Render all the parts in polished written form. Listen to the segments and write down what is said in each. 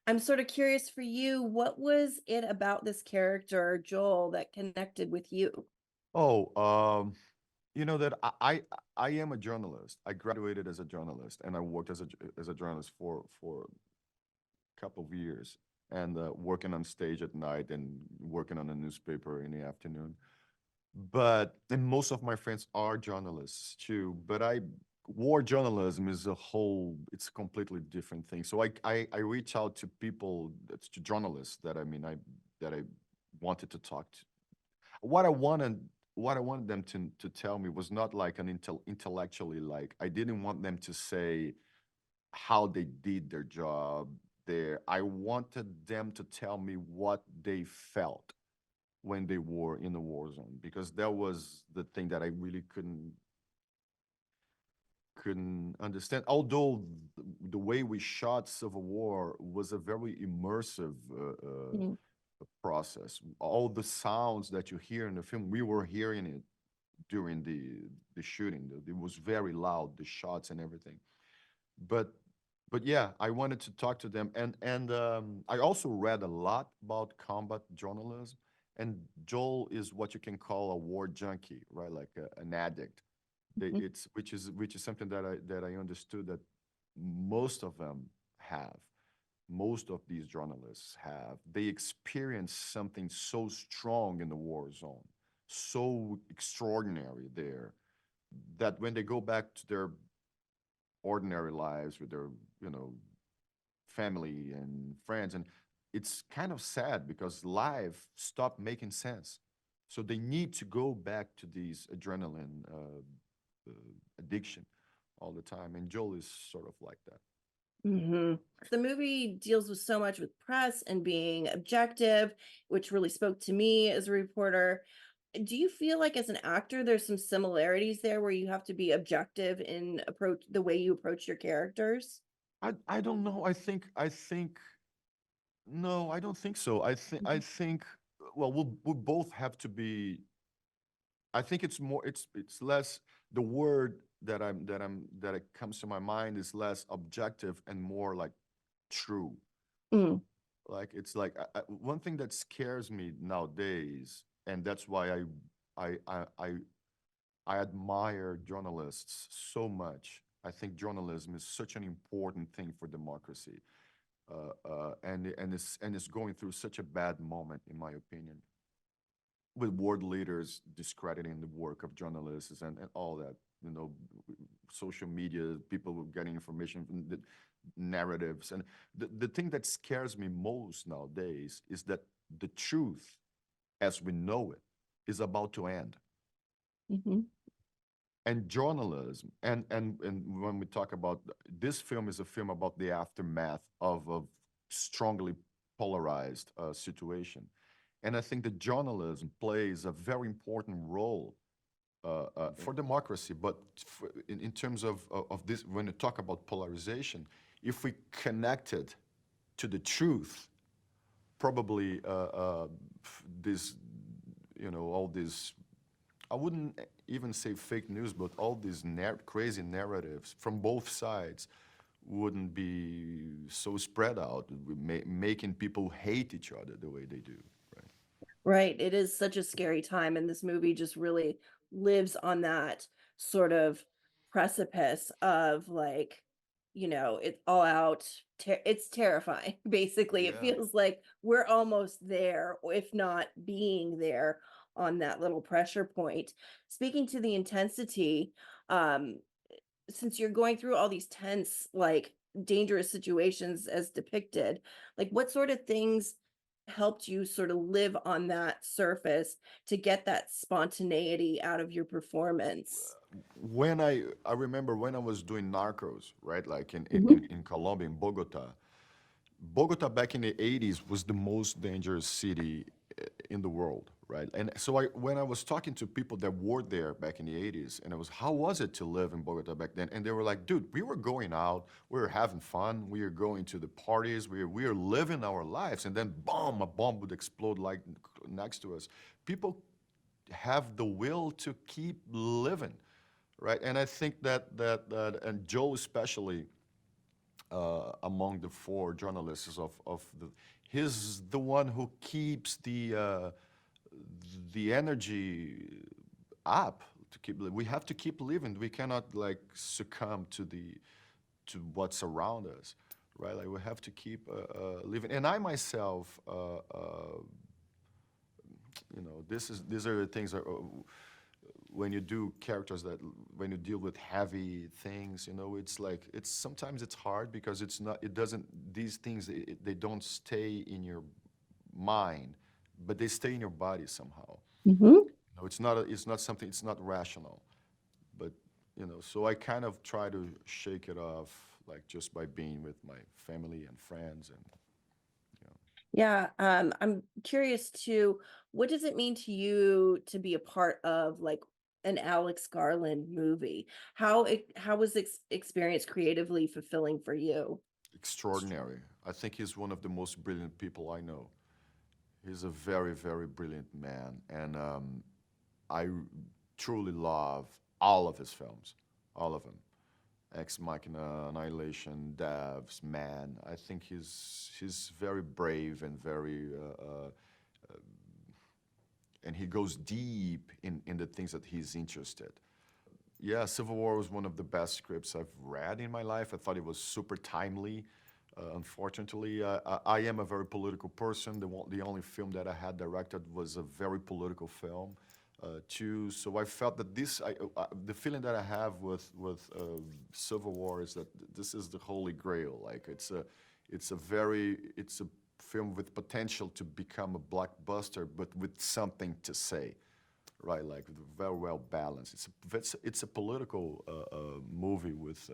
I'm sort of curious for you, what was it about this character, Joel, that connected with you? Oh, you know that I am a journalist. I graduated as a journalist, and I worked as a journalist for a couple of years, and working on stage at night and working on a newspaper in the afternoon. But and most of my friends are journalists too. But I war journalism is a whole. It's a completely different thing. So I reach out to people, to journalists that I wanted to talk to. what I wanted what I wanted them to tell me was not like an intellectually, like I didn't want them to say how they did their job there. I wanted them to tell me what they felt when they were in the war zone, because that was the thing that I really couldn't understand. Although the way we shot Civil War was a very immersive Mm. process. All the sounds that you hear in the film, we were hearing it during the shooting. It was very loud, the shots and everything. But but yeah, I wanted to talk to them, and I also read a lot about combat journalism. And Joel is what you can call a war junkie, right? Like an addict. Mhm. It's which is something that I understood that most of them have. Most of these journalists have. They experience something so strong in the war zone, so extraordinary there, that when they go back to their ordinary lives with their, you know, family and friends, and it's kind of sad because life stopped making sense. So they need to go back to these adrenaline addiction all the time. And Joel is sort of like that. Mhm. The movie deals with so much with press and being objective, which really spoke to me as a reporter. Do you feel like as an actor there's some similarities there where you have to be objective in approach the way you approach your characters? I don't know. I think no, I don't think so. I Mhm. think well, we'll both have to be. I think it's more. It's less. The word that it comes to my mind is less objective and more like true. Mm. Like it's like one thing that scares me nowadays, and that's why I I I I admire journalists so much. I think journalism is such an important thing for democracy, and it's going through such a bad moment, in my opinion, with world leaders discrediting the work of journalists and all that. You know, social media, people getting information from the narratives, and the thing that scares me most nowadays is that the truth, as we know it, is about to end. Mhm. And journalism, and when we talk about this film, is a film about the aftermath of a strongly polarized situation. And I think that journalism plays a very important role for democracy. But in terms of this, when you talk about polarization, if we connect it to the truth, probably this, all this, I wouldn't even say fake news, but all these crazy narratives from both sides wouldn't be so spread out, making people hate each other the way they do, right? Right, it is such a scary time, and this movie just really lives on that sort of precipice of, like, it's all out it's terrifying, basically. It Yeah. feels like we're almost there, or if not being there on that little pressure point. Speaking to the intensity, um, since you're going through all these tense, like, dangerous situations as depicted, like, what sort of things helped you sort of live on that surface to get that spontaneity out of your performance? When I remember when I was doing Narcos, right? Like Mhm. in Colombia, in Bogota. Bogota back in the 80s was the most dangerous city in the world, right? And so when I was talking to people that were there back in the 80s, and it was, how was it to live in Bogota back then? And they were like, dude, we were going out, we were having fun, we were going to the parties, we were living our lives, and then boom, a bomb would explode like next to us. People have the will to keep living, right? And I think that and Joe especially, among the four journalists of the, he's the one who keeps the energy up to keep. We have to keep living. We cannot like succumb to what's around us, right? Like we have to keep living. And I myself, these are the things that when you do characters that when you deal with heavy things, it's like it's sometimes it's hard because it's not it doesn't these things they don't stay in your mind, but they stay in your body somehow. Hmm. It's not something, it's not rational, but so I kind of try to shake it off like just by being with my family and friends and you know. Yeah, I'm curious too, what does it mean to you to be a part of like an Alex Garland movie? How was this experience creatively fulfilling for you? Extraordinary. I think he's one of the most brilliant people I know. He's a very, very brilliant man, and I truly love all of his films, all of them. Ex Machina, Annihilation, Devs, Man. I think he's very brave and very and he goes deep in the things that he's interested. Yeah, Civil War was one of the best scripts I've read in my life. I thought it was super timely. Unfortunately, I am a very political person. The only film that I had directed was a very political film, too. So I felt that the feeling that I have with Civil War is that this is the holy grail. Like it's a film with potential to become a blockbuster, but with something to say, right? Like very well balanced. It's a political movie with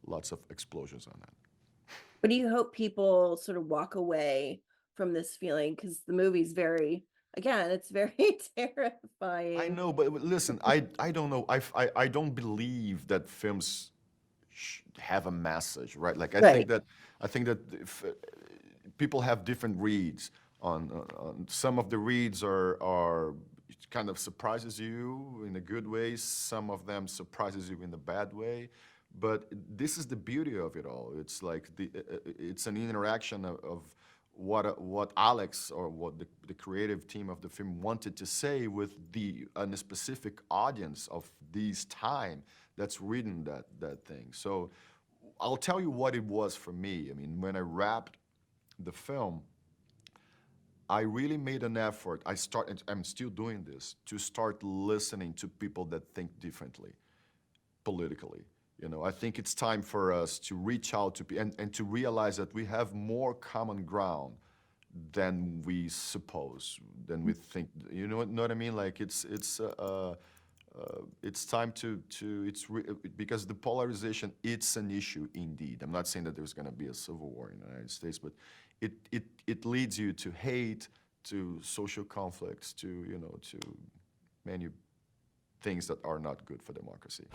lots of explosions on it. What do you hope people sort of walk away from this feeling? Because the movie's very, again, it's very I terrifying. know, but listen, I don't know. I don't believe that films have a message, right? Like Right. I think that if, people have different reads on some of the reads are it kind of surprises you in a good way. Some of them surprises you in a bad way. But this is the beauty of it all. It's like it's an interaction of what Alex or what the creative team of the film wanted to say with a specific audience of this time that's reading that thing. So I'll tell you what it was for me. I mean, when I wrapped the film, I really made an effort. I'm still doing this to start listening to people that think differently politically. I think it's time for us to reach out to people and to realize that we have more common ground than we suppose, than we think. Know what I mean? Like it's time because the polarization, it's an issue indeed. I'm not saying that there's going to be a civil war in the United States, but it leads you to hate, to social conflicts, to many things that are not good for democracy.